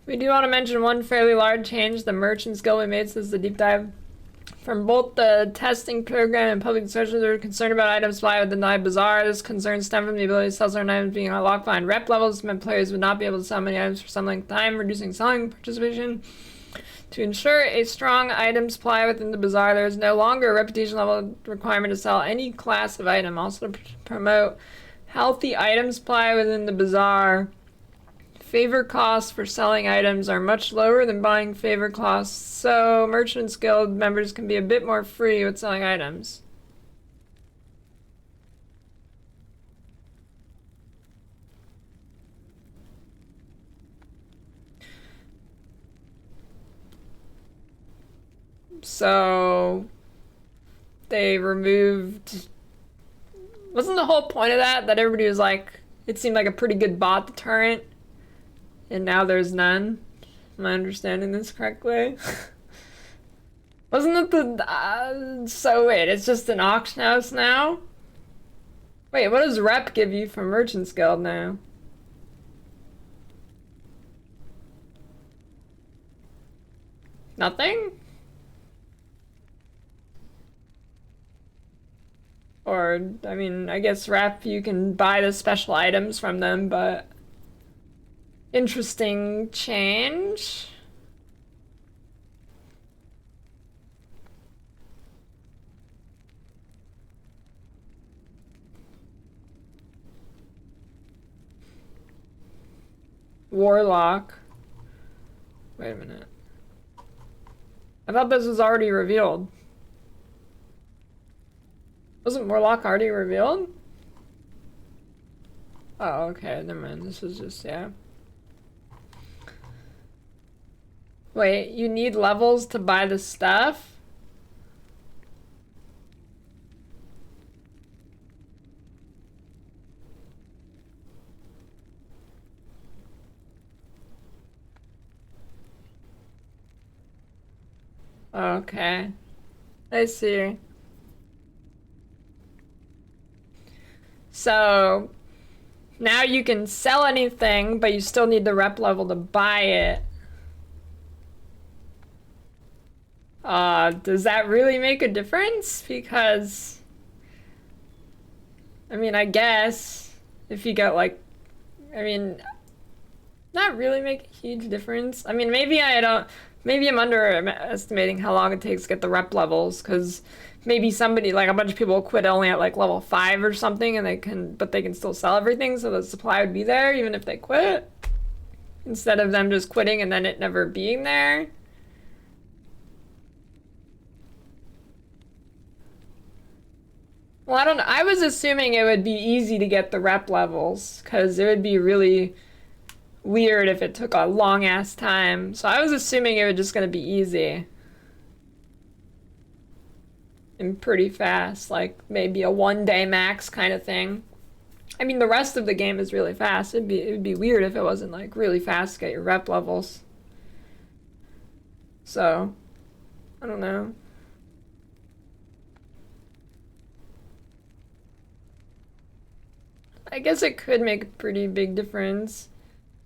We do want to mention one fairly large change the merchant skill we made since the deep dive. From both the testing program and public discussions, we are concerned about items supply within the bazar. This concern stemmed from the ability to sell certain items being unlocked behind rep levels, meant players would not be able to sell many items for some length of time, reducing selling participation. To ensure a strong item supply within the bazar, there is no longer a reputation level requirement to sell any class of item. Also to promote healthy item supply within the bazar, favor costs for selling items are much lower than buying favor costs, so Merchants Guild members can be a bit more free with selling items. So they removed... Wasn't the whole point of that everybody was like, it seemed like a pretty good bot deterrent, and now there's none? Am I understanding this correctly? Wasn't it the... so wait, it's just an auction house now? Wait, what does rep give you from Merchants Guild now? Nothing? Or, I mean, I guess rep, you can buy the special items from them, but... Interesting change. Warlock. Wait a minute. I thought this was already revealed. Wasn't Warlock already revealed? Oh, okay, never mind. This is just, yeah. Wait, you need levels to buy the stuff? Okay. I see. So, now you can sell anything, but you still need the rep level to buy it. Does that really make a difference? Because, I mean, I guess if you get like, I mean, not really make a huge difference. I mean, maybe I'm underestimating how long it takes to get the rep levels, because maybe somebody, like a bunch of people quit only at like level 5 or something, and but they can still sell everything, so the supply would be there even if they quit, instead of them just quitting and then it never being there. Well, I don't know. I was assuming it would be easy to get the rep levels, because it would be really weird if it took a long ass time. So I was assuming it was just gonna be easy. And pretty fast, like maybe a 1-day max kind of thing. I mean, the rest of the game is really fast. It would be weird if it wasn't like really fast to get your rep levels. So, I don't know. I guess it could make a pretty big difference.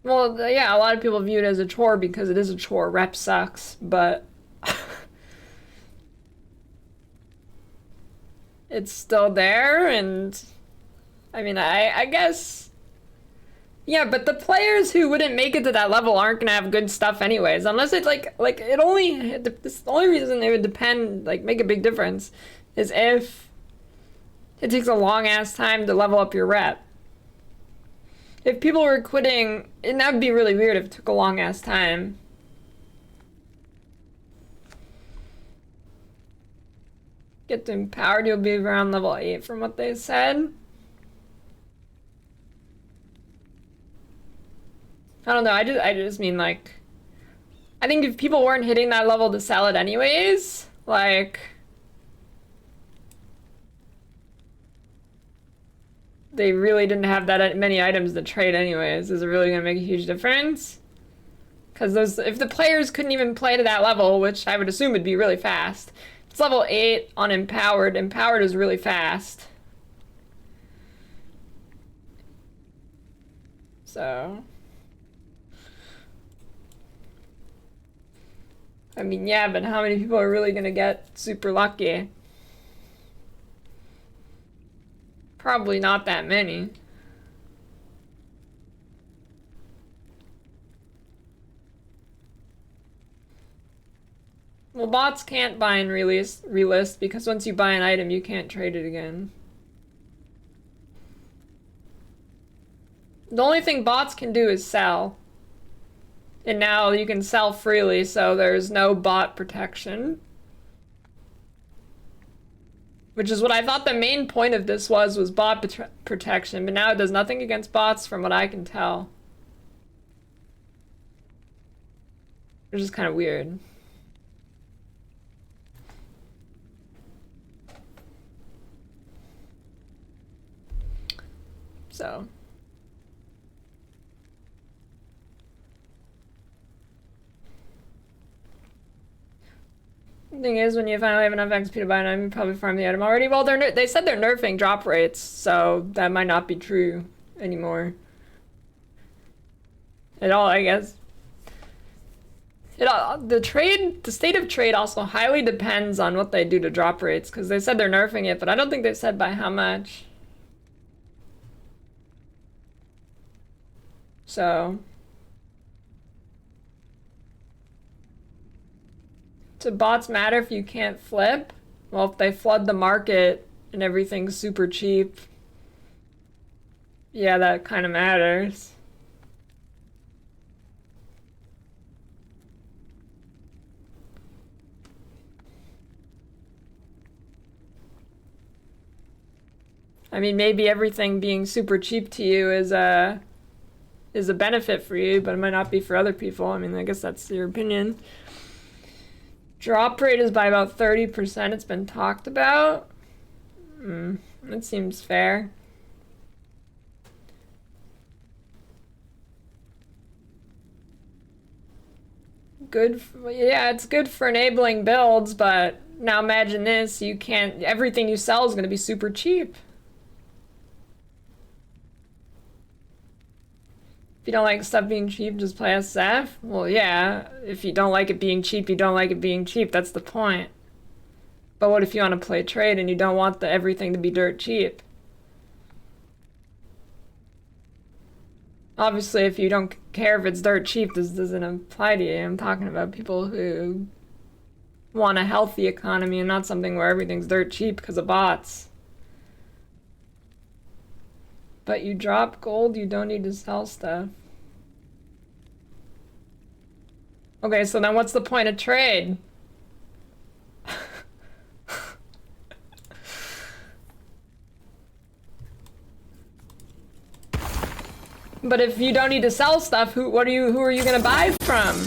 Well, yeah, a lot of people view it as a chore because it is a chore. Rep sucks, but it's still there, and I mean, I guess, yeah, but the players who wouldn't make it to that level aren't gonna have good stuff anyways, unless it's like it only, the only reason it would depend, like, make a big difference is if it takes a long ass time to level up your rep. If people were quitting, and that would be really weird if it took a long ass time. Get empowered, you'll be around level 8 from what they said. I don't know, I just mean, like, I think if people weren't hitting that level to sell it anyways, like, they really didn't have that many items to trade anyways. Is it really gonna make a huge difference? Because if the players couldn't even play to that level, which I would assume would be really fast. It's level 8 on empowered. Empowered is really fast. So, I mean, yeah, but how many people are really gonna get super lucky? Probably not that many. Well, bots can't buy and relist because once you buy an item, you can't trade it again. The only thing bots can do is sell. And now you can sell freely, so there's no bot protection. Which is what I thought the main point of this was bot protection, but now it does nothing against bots from what I can tell. Which is kind of weird. So. The thing is, when you finally have enough XP to buy an item, you probably farm the item already. Well, they said they're nerfing drop rates, so that might not be true anymore. At all, I guess. The state of trade also highly depends on what they do to drop rates, because they said they're nerfing it, but I don't think they said by how much. So. Do bots matter if you can't flip? Well, if they flood the market and everything's super cheap, yeah, that kind of matters. I mean, maybe everything being super cheap to you is a benefit for you, but it might not be for other people. I mean, I guess that's your opinion. Drop rate is by about 30%. It's been talked about. That seems fair. Yeah, it's good for enabling builds, but now imagine this, everything you sell is going to be super cheap. If you don't like stuff being cheap, just play SF? Well, yeah, if you don't like it being cheap, you don't like it being cheap. That's the point. But what if you want to play trade and you don't want everything to be dirt cheap? Obviously, if you don't care if it's dirt cheap, this doesn't apply to you. I'm talking about people who want a healthy economy and not something where everything's dirt cheap because of bots. But you drop gold, you don't need to sell stuff. Okay, so then what's the point of trade? But if you don't need to sell stuff, who are you gonna buy from?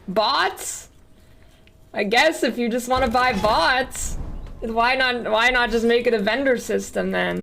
Bots? I guess if you just want to buy bots, why not just make it a vendor system then?